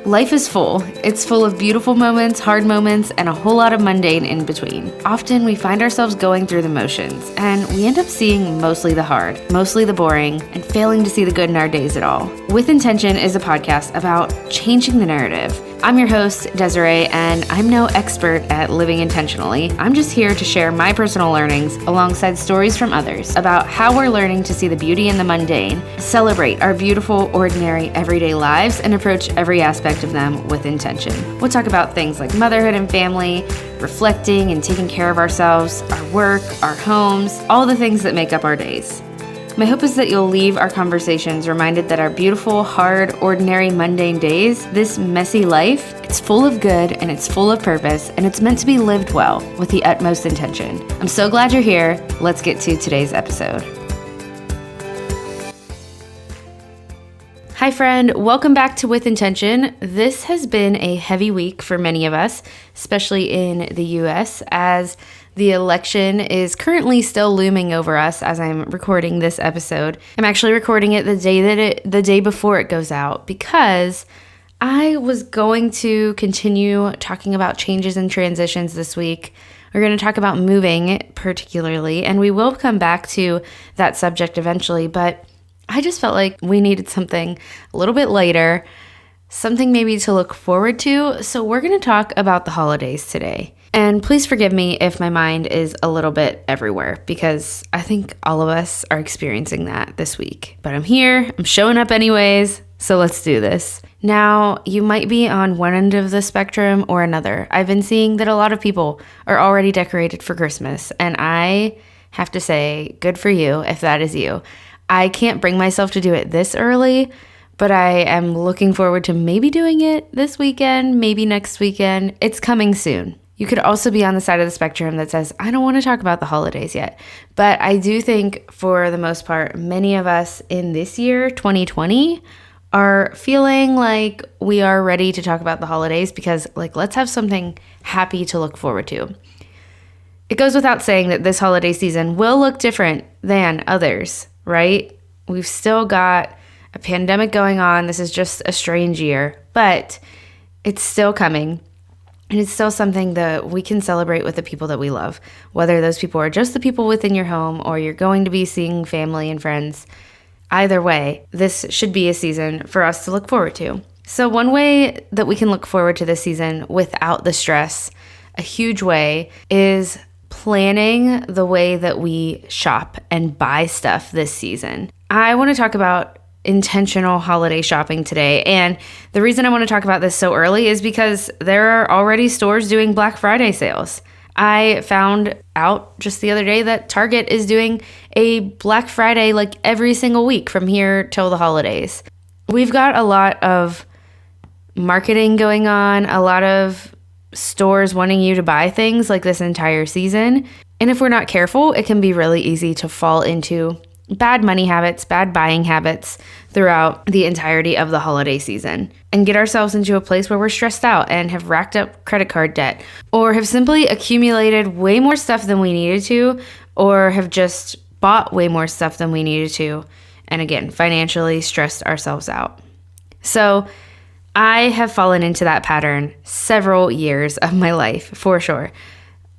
Life is full. It's full of beautiful moments, hard moments, and a whole lot of mundane in between. Often we find ourselves going through the motions, and we end up seeing mostly the hard, mostly the boring, and failing to see the good in our days at all. With Intention is a podcast about changing the narrative. I'm your host, Desiree, and I'm no expert at living intentionally. I'm just here to share my personal learnings alongside stories from others about how we're learning to see the beauty in the mundane, celebrate our beautiful, ordinary, everyday lives, and approach every aspect of them with intention. We'll talk about things like motherhood and family, reflecting and taking care of ourselves, our work, our homes, all the things that make up our days. My hope is that you'll leave our conversations reminded that our beautiful, hard, ordinary, mundane days, this messy life, it's full of good and it's full of purpose and it's meant to be lived well with the utmost intention. I'm so glad you're here. Let's get to today's episode. Hi friend, welcome back to With Intention. This has been a heavy week for many of us, especially in the US, as the election is currently still looming over us as I'm recording this episode. I'm actually recording it the day before it goes out because I was going to continue talking about changes and transitions this week. We're going to talk about moving particularly, and we will come back to that subject eventually, but I just felt like we needed something a little bit lighter, something maybe to look forward to. So we're going to talk about the holidays today. And please forgive me if my mind is a little bit everywhere because I think all of us are experiencing that this week. But I'm here, I'm showing up anyways, so let's do this. Now, you might be on one end of the spectrum or another. I've been seeing that a lot of people are already decorated for Christmas, and I have to say, good for you if that is you. I can't bring myself to do it this early, but I am looking forward to maybe doing it this weekend, maybe next weekend. It's coming soon. You could also be on the side of the spectrum that says, I don't want to talk about the holidays yet. But I do think for the most part, many of us in this year, 2020, are feeling like we are ready to talk about the holidays because let's have something happy to look forward to. It goes without saying that this holiday season will look different than others, right? We've still got a pandemic going on. This is just a strange year, but it's still coming. And it's still something that we can celebrate with the people that we love, whether those people are just the people within your home or you're going to be seeing family and friends. Either way, this should be a season for us to look forward to. So one way that we can look forward to this season without the stress, a huge way, is planning the way that we shop and buy stuff this season. I want to talk about intentional holiday shopping today. And the reason I want to talk about this so early is because there are already stores doing Black Friday sales. I found out just the other day that Target is doing a Black Friday every single week from here till the holidays. We've got a lot of marketing going on, a lot of stores wanting you to buy things this entire season. And if we're not careful, it can be really easy to fall into bad money habits, bad buying habits throughout the entirety of the holiday season and get ourselves into a place where we're stressed out and have racked up credit card debt or have simply accumulated way more stuff than we needed to or have just bought way more stuff than we needed to and again, financially stressed ourselves out. So I have fallen into that pattern several years of my life, for sure.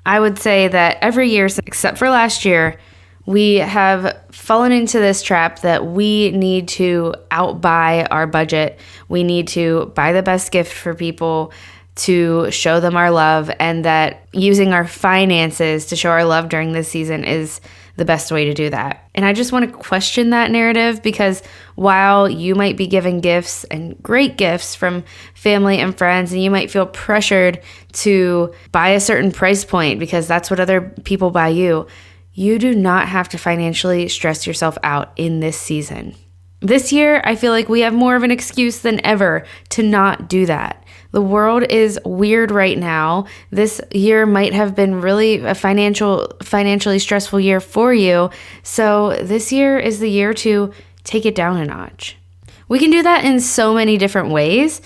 I would say that every year, except for last year, we have fallen into this trap that we need to outbuy our budget. We need to buy the best gift for people to show them our love, and that using our finances to show our love during this season is the best way to do that. And I just want to question that narrative because while you might be given gifts and great gifts from family and friends, and you might feel pressured to buy a certain price point because that's what other people buy you, you do not have to financially stress yourself out in this season. This year, I feel like we have more of an excuse than ever to not do that. The world is weird right now. This year might have been really a financially stressful year for you. So this year is the year to take it down a notch. We can do that in so many different ways.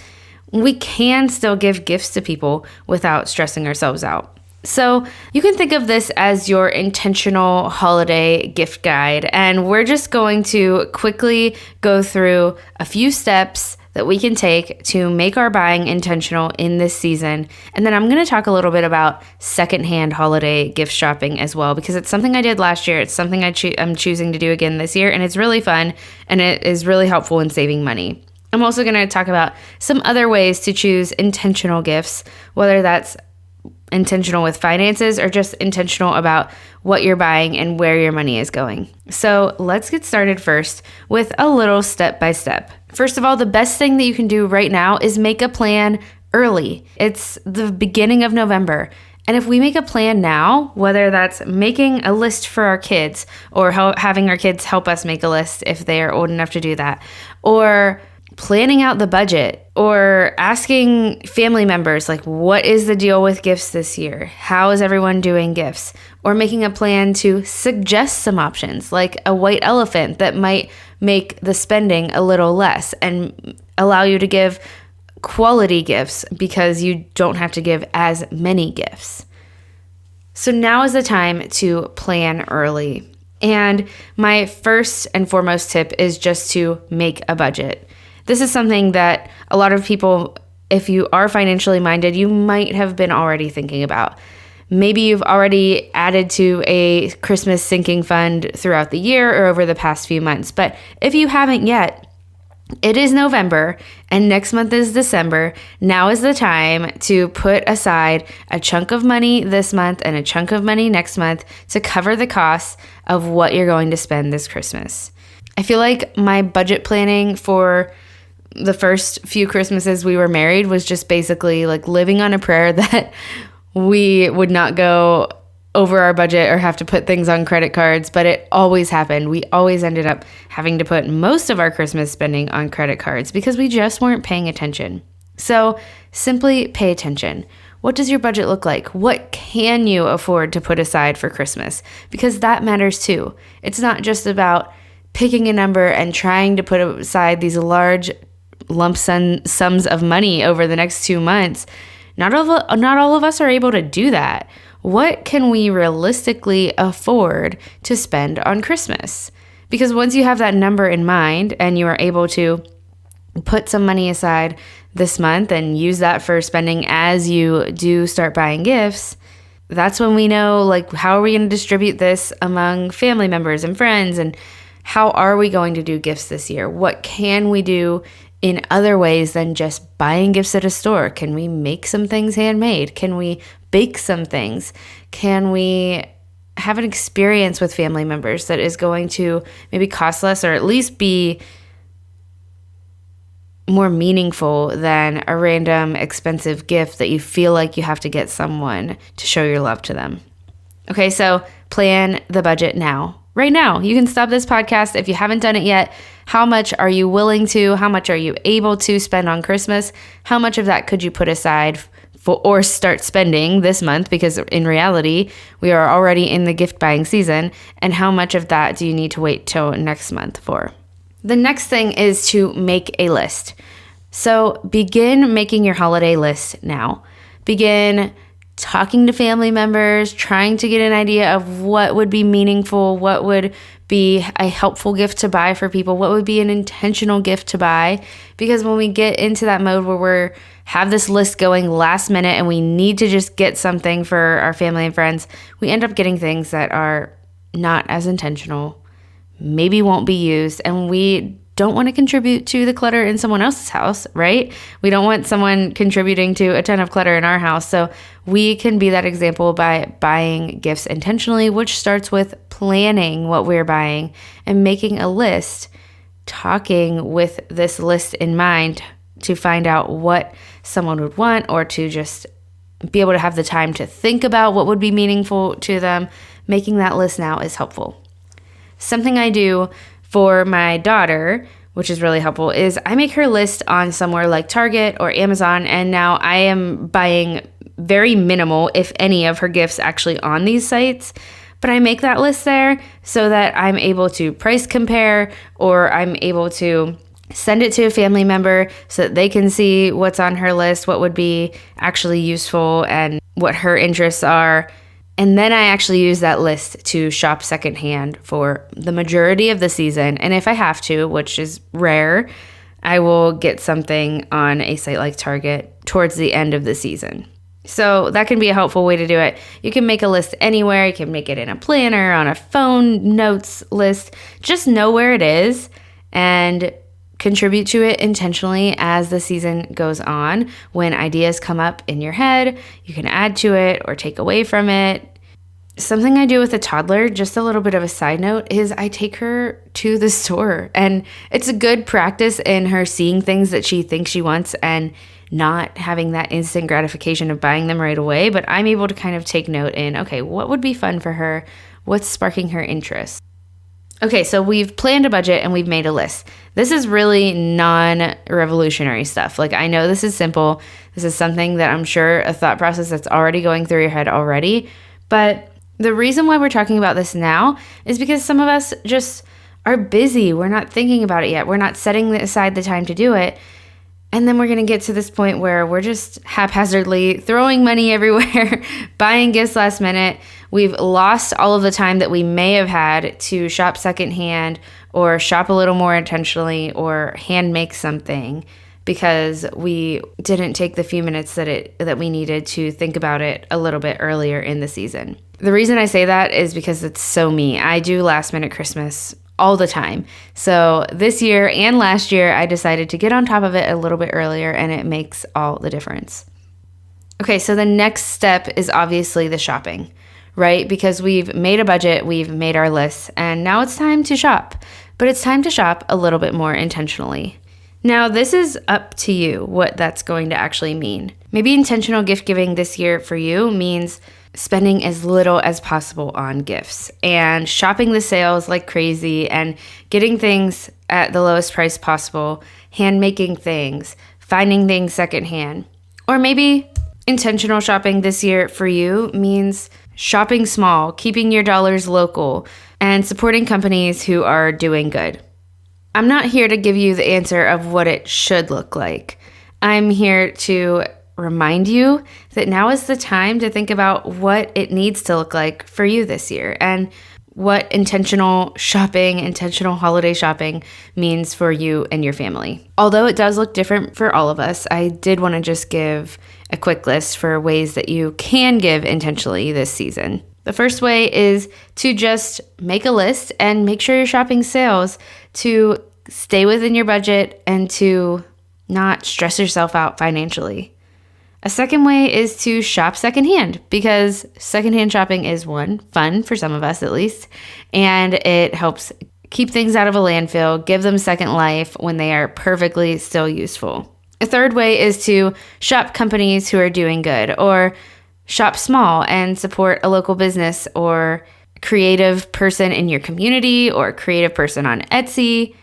We can still give gifts to people without stressing ourselves out. So you can think of this as your intentional holiday gift guide, and we're just going to quickly go through a few steps that we can take to make our buying intentional in this season. And then I'm going to talk a little bit about secondhand holiday gift shopping as well, because it's something I did last year. It's something I'm choosing to do again this year, and it's really fun, and it is really helpful in saving money. I'm also going to talk about some other ways to choose intentional gifts, whether that's intentional with finances or just intentional about what you're buying and where your money is going. So let's get started first with a little step by step. First of all, the best thing that you can do right now is make a plan early. It's the beginning of November. And if we make a plan now, whether that's making a list for our kids or having our kids help us make a list if they are old enough to do that, or planning out the budget, or asking family members, like, what is the deal with gifts this year? How is everyone doing gifts? Or making a plan to suggest some options, like a white elephant that might make the spending a little less and allow you to give quality gifts because you don't have to give as many gifts. So now is the time to plan early. And my first and foremost tip is just to make a budget. This is something that a lot of people, if you are financially minded, you might have been already thinking about. Maybe you've already added to a Christmas sinking fund throughout the year or over the past few months. But if you haven't yet, it is November and next month is December. Now is the time to put aside a chunk of money this month and a chunk of money next month to cover the costs of what you're going to spend this Christmas. I feel like my budget planning for the first few Christmases we were married was just basically like living on a prayer that we would not go over our budget or have to put things on credit cards, but it always happened. We always ended up having to put most of our Christmas spending on credit cards because we just weren't paying attention. So simply pay attention. What does your budget look like? What can you afford to put aside for Christmas? Because that matters too. It's not just about picking a number and trying to put aside these large lump sums of money over the next 2 months. Not all of us are able to do that. What can we realistically afford to spend on Christmas? Because once you have that number in mind and you are able to put some money aside this month and use that for spending as you do start buying gifts, that's when we know, like, how are we going to distribute this among family members and friends, and how are we going to do gifts this year? What can we do in other ways than just buying gifts at a store? Can we make some things handmade? Can we bake some things? Can we have an experience with family members that is going to maybe cost less or at least be more meaningful than a random expensive gift that you feel like you have to get someone to show your love to them? Okay, so plan the budget now. Right now, you can stop this podcast if you haven't done it yet. How much are you willing to? How much are you able to spend on Christmas? How much of that could you put aside for or start spending this month? Because in reality, we are already in the gift buying season. And how much of that do you need to wait till next month for? The next thing is to make a list. So begin making your holiday list now. Begin talking to family members, trying to get an idea of what would be meaningful, what would be a helpful gift to buy for people, what would be an intentional gift to buy. Because when we get into that mode where we have this list going last minute and we need to just get something for our family and friends, we end up getting things that are not as intentional, maybe won't be used, and we don't want to contribute to the clutter in someone else's house, right? We don't want someone contributing to a ton of clutter in our house. So we can be that example by buying gifts intentionally, which starts with planning what we're buying and making a list, talking with this list in mind to find out what someone would want, or to just be able to have the time to think about what would be meaningful to them. Making that list now is helpful. Something I do for my daughter, which is really helpful, is I make her list on somewhere like Target or Amazon, and now I am buying very minimal, if any, of her gifts actually on these sites. But I make that list there so that I'm able to price compare, or I'm able to send it to a family member so that they can see what's on her list, what would be actually useful, and what her interests are. And then I actually use that list to shop secondhand for the majority of the season. And if I have to, which is rare, I will get something on a site like Target towards the end of the season. So that can be a helpful way to do it. You can make a list anywhere. You can make it in a planner, on a phone notes list. Just know where it is and contribute to it intentionally as the season goes on. When ideas come up in your head, you can add to it or take away from it. Something I do with a toddler, just a little bit of a side note, is I take her to the store. And it's a good practice in her seeing things that she thinks she wants and not having that instant gratification of buying them right away. But I'm able to kind of take note in, okay, what would be fun for her? What's sparking her interest? Okay, so we've planned a budget and we've made a list. This is really non-revolutionary stuff. Like, I know this is simple. This is something that I'm sure a thought process that's already going through your head already. But the reason why we're talking about this now is because some of us just are busy. We're not thinking about it yet. We're not setting aside the time to do it. And then we're going to get to this point where we're just haphazardly throwing money everywhere, buying gifts last minute. We've lost all of the time that we may have had to shop secondhand or shop a little more intentionally or hand make something because we didn't take the few minutes that we needed to think about it a little bit earlier in the season. The reason I say that is because it's so me. I do last minute Christmas all the time. So this year and last year, I decided to get on top of it a little bit earlier, and it makes all the difference. Okay, so the next step is obviously the shopping, right? Because we've made a budget, we've made our lists, and now it's time to shop. But it's time to shop a little bit more intentionally. Now, this is up to you what that's going to actually mean. Maybe intentional gift giving this year for you means spending as little as possible on gifts and shopping the sales like crazy and getting things at the lowest price possible, hand making things, finding things secondhand. Or maybe intentional shopping this year for you means shopping small, keeping your dollars local, and supporting companies who are doing good. I'm not here to give you the answer of what it should look like. I'm here to remind you that now is the time to think about what it needs to look like for you this year and what intentional shopping, intentional holiday shopping means for you and your family. Although it does look different for all of us, I did want to just give a quick list for ways that you can give intentionally this season. The first way is to just make a list and make sure you're shopping sales to stay within your budget and to not stress yourself out financially. A second way is to shop secondhand because secondhand shopping is one, fun for some of us at least, and it helps keep things out of a landfill, give them second life when they are perfectly still useful. A third way is to shop companies who are doing good or shop small and support a local business or creative person in your community or creative person on Etsy.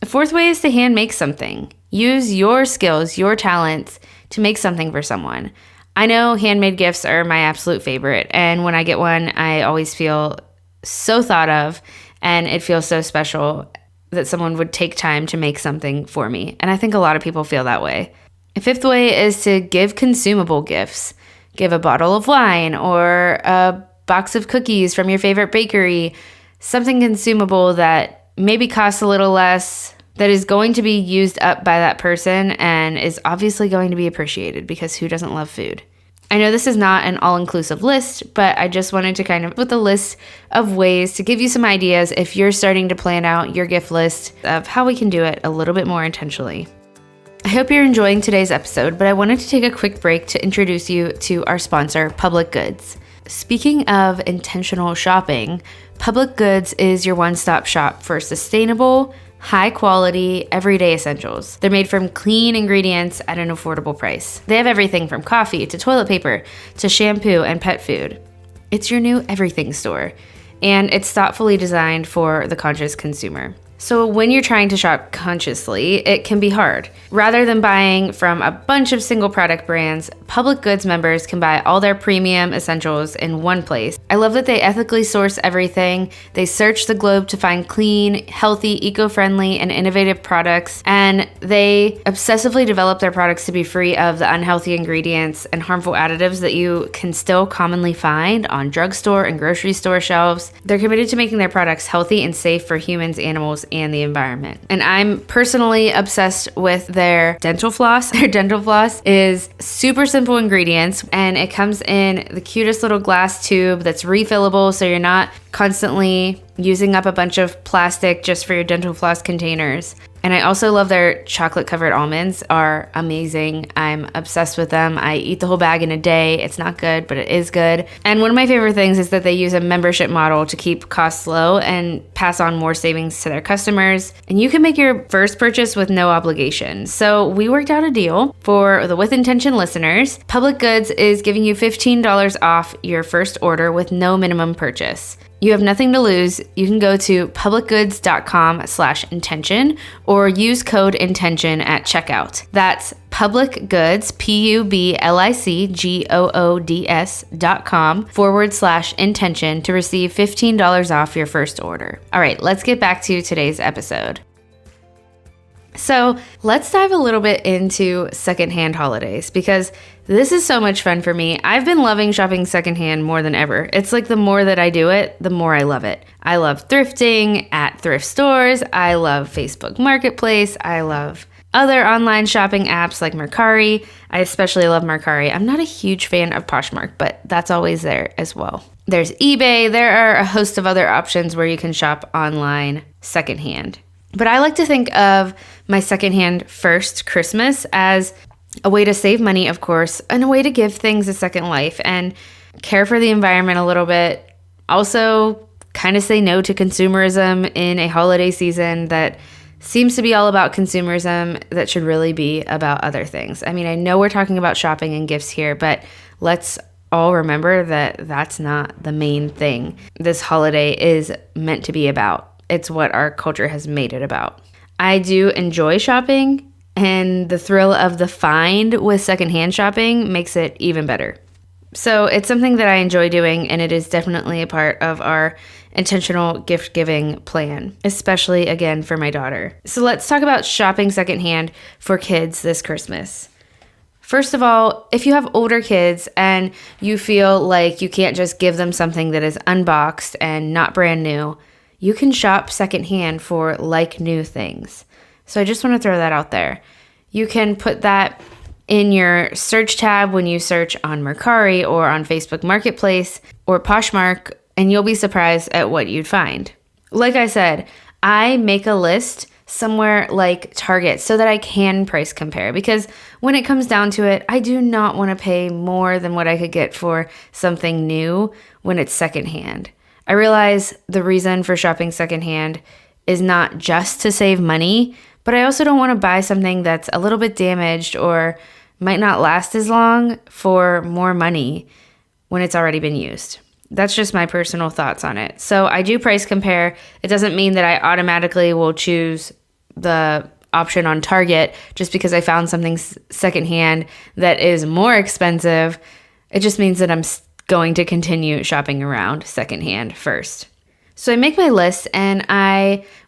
A fourth way is to hand make something. Use your skills, your talents to make something for someone. I know handmade gifts are my absolute favorite, and when I get one, I always feel so thought of, and it feels so special that someone would take time to make something for me, and I think a lot of people feel that way. A fifth way is to give consumable gifts. Give a bottle of wine or a box of cookies from your favorite bakery, something consumable that maybe costs a little less, that is going to be used up by that person and is obviously going to be appreciated because who doesn't love food? I know this is not an all-inclusive list, but I just wanted to kind of put a list of ways to give you some ideas if you're starting to plan out your gift list of how we can do it a little bit more intentionally. I hope you're enjoying today's episode, but I wanted to take a quick break to introduce you to our sponsor, Public Goods. Speaking of intentional shopping, Public Goods is your one-stop shop for sustainable, high-quality, everyday essentials. They're made from clean ingredients at an affordable price. They have everything from coffee to toilet paper to shampoo and pet food. It's your new everything store, and it's thoughtfully designed for the conscious consumer. So when you're trying to shop consciously, it can be hard. Rather than buying from a bunch of single product brands, Public Goods members can buy all their premium essentials in one place. I love that they ethically source everything. They search the globe to find clean, healthy, eco-friendly, and innovative products, and they obsessively develop their products to be free of the unhealthy ingredients and harmful additives that you can still commonly find on drugstore and grocery store shelves. They're committed to making their products healthy and safe for humans, animals, and the environment. And I'm personally obsessed with their dental floss. Their dental floss is super simple ingredients, and it comes in the cutest little glass tube that's refillable, so you're not constantly using up a bunch of plastic just for your dental floss containers. And I also love their chocolate covered almonds are amazing. I'm obsessed with them. I eat the whole bag in a day. It's not good, but it is good. And one of my favorite things is that they use a membership model to keep costs low and pass on more savings to their customers. And you can make your first purchase with no obligation. So we worked out a deal for the With Intention listeners. Public Goods is giving you $15 off your first order with no minimum purchase. You have nothing to lose. You can go to publicgoods.com/intention or use code intention at checkout. That's Public Goods, PUBLICGOODS.com/intention to receive $15 off your first order. All right, let's get back to today's episode. So let's dive a little bit into secondhand holidays because this is so much fun for me. I've been loving shopping secondhand more than ever. It's like the more that I do it, the more I love it. I love thrifting at thrift stores. I love Facebook Marketplace. I love other online shopping apps like Mercari. I especially love Mercari. I'm not a huge fan of Poshmark, but that's always there as well. There's eBay. There are a host of other options where you can shop online secondhand. But I like to think of my secondhand first Christmas as a way to save money, of course, and a way to give things a second life and care for the environment a little bit. Also, kind of say no to consumerism in a holiday season that seems to be all about consumerism that should really be about other things. I mean, I know we're talking about shopping and gifts here, but let's all remember that that's not the main thing this holiday is meant to be about. It's what our culture has made it about. I do enjoy shopping, and the thrill of the find with secondhand shopping makes it even better. So it's something that I enjoy doing, and it is definitely a part of our intentional gift giving plan, especially again for my daughter. So let's talk about shopping secondhand for kids this Christmas. First of all, if you have older kids and you feel like you can't just give them something that is unboxed and not brand new, you can shop secondhand for like new things. So I just want to throw that out there. You can put that in your search tab when you search on Mercari or on Facebook Marketplace or Poshmark, and you'll be surprised at what you'd find. Like I said, I make a list somewhere like Target so that I can price compare, because when it comes down to it, I do not want to pay more than what I could get for something new when it's secondhand. I realize the reason for shopping secondhand is not just to save money, but I also don't want to buy something that's a little bit damaged or might not last as long for more money when it's already been used. That's just my personal thoughts on it. So I do price compare. It doesn't mean that I automatically will choose the option on Target just because I found something secondhand that is more expensive. It just means that I'm going to continue shopping around secondhand first. So I make my list, and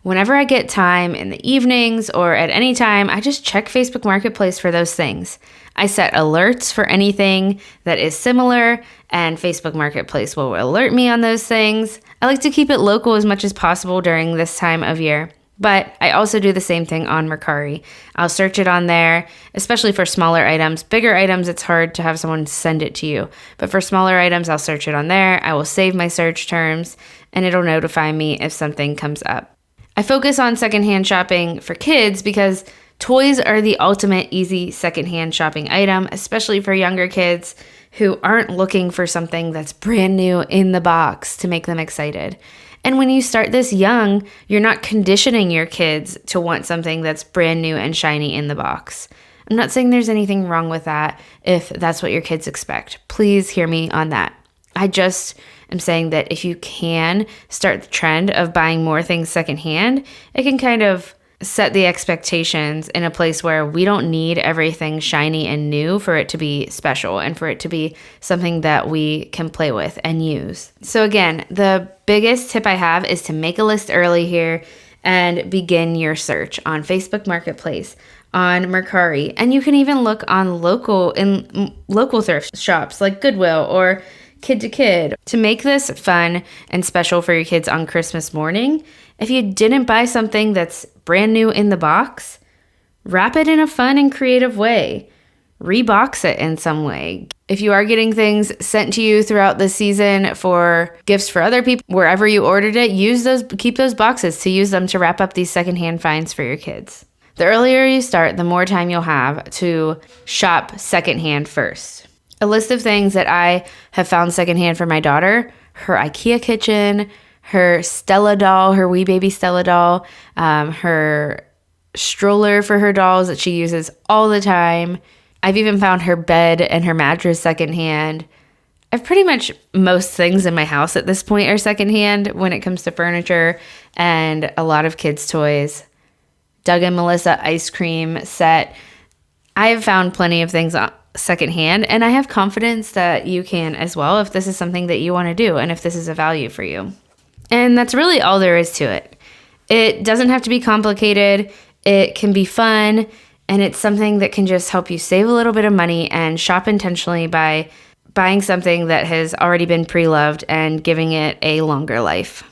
whenever I get time in the evenings or at any time, I just check Facebook Marketplace for those things. I set alerts for anything that is similar, and Facebook Marketplace will alert me on those things. I like to keep it local as much as possible during this time of year. But I also do the same thing on Mercari. I'll search it on there, especially for smaller items. Bigger items, it's hard to have someone send it to you. But for smaller items, I'll search it on there. I will save my search terms, and it'll notify me if something comes up. I focus on secondhand shopping for kids because toys are the ultimate easy secondhand shopping item, especially for younger kids who aren't looking for something that's brand new in the box to make them excited. And when you start this young, you're not conditioning your kids to want something that's brand new and shiny in the box. I'm not saying there's anything wrong with that if that's what your kids expect. Please hear me on that. I just am saying that if you can start the trend of buying more things secondhand, it can kind of set the expectations in a place where we don't need everything shiny and new for it to be special and for it to be something that we can play with and use. So again, the biggest tip I have is to make a list early here and begin your search on Facebook Marketplace, on Mercari, and you can even look on local thrift shops like Goodwill or Kid to Kid. To make this fun and special for your kids on Christmas morning, if you didn't buy something that's brand new in the box, wrap it in a fun and creative way. Rebox it in some way. If you are getting things sent to you throughout the season for gifts for other people, wherever you ordered it, keep those boxes to use them to wrap up these secondhand finds for your kids. The earlier you start, the more time you'll have to shop secondhand first. A list of things that I have found secondhand for my daughter: her IKEA kitchen, her Stella doll, her wee baby Stella doll, her stroller for her dolls that she uses all the time. I've even found her bed and her mattress secondhand. I've pretty much most things in my house at this point are secondhand when it comes to furniture and a lot of kids' toys. Doug and Melissa ice cream set. I have found plenty of things secondhand, and I have confidence that you can as well if this is something that you want to do and if this is a value for you. And that's really all there is to it. It doesn't have to be complicated. It can be fun, and it's something that can just help you save a little bit of money and shop intentionally by buying something that has already been pre-loved and giving it a longer life.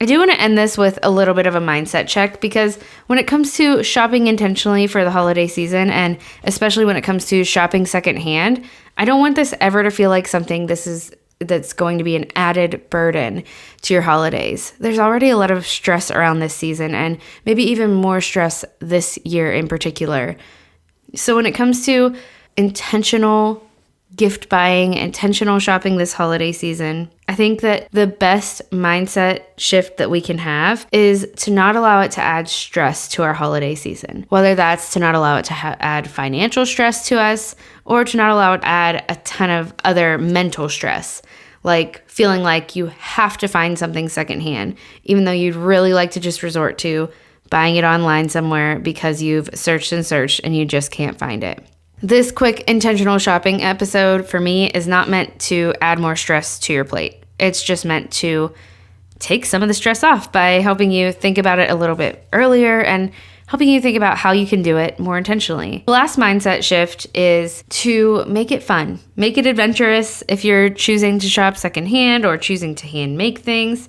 I do want to end this with a little bit of a mindset check, because when it comes to shopping intentionally for the holiday season, and especially when it comes to shopping secondhand, I don't want this ever to feel like something that's going to be an added burden to your holidays. There's already a lot of stress around this season, and maybe even more stress this year in particular. So when it comes to intentional gift buying, intentional shopping this holiday season, I think that the best mindset shift that we can have is to not allow it to add stress to our holiday season. Whether that's to not allow it to add financial stress to us, or to not allow it to add a ton of other mental stress, like feeling like you have to find something secondhand, even though you'd really like to just resort to buying it online somewhere because you've searched and searched and you just can't find it. This quick intentional shopping episode for me is not meant to add more stress to your plate. It's just meant to take some of the stress off by helping you think about it a little bit earlier and helping you think about how you can do it more intentionally. The last mindset shift is to make it fun. Make it adventurous if you're choosing to shop secondhand or choosing to hand make things.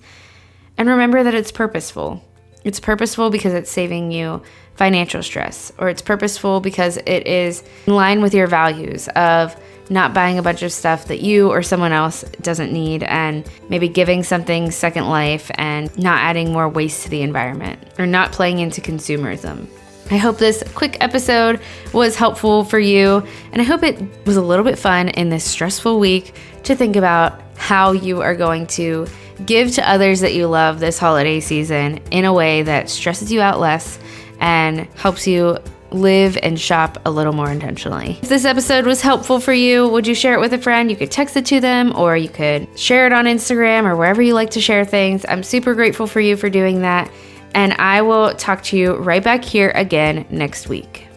And remember that it's purposeful. It's purposeful because it's saving you financial stress, or it's purposeful because it is in line with your values of not buying a bunch of stuff that you or someone else doesn't need, and maybe giving something second life and not adding more waste to the environment, or not playing into consumerism. I hope this quick episode was helpful for you, and I hope it was a little bit fun in this stressful week to think about how you are going to give to others that you love this holiday season in a way that stresses you out less and helps you live and shop a little more intentionally. If this episode was helpful for you, would you share it with a friend? You could text it to them, or you could share it on Instagram or wherever you like to share things. I'm super grateful for you for doing that. And I will talk to you right back here again next week.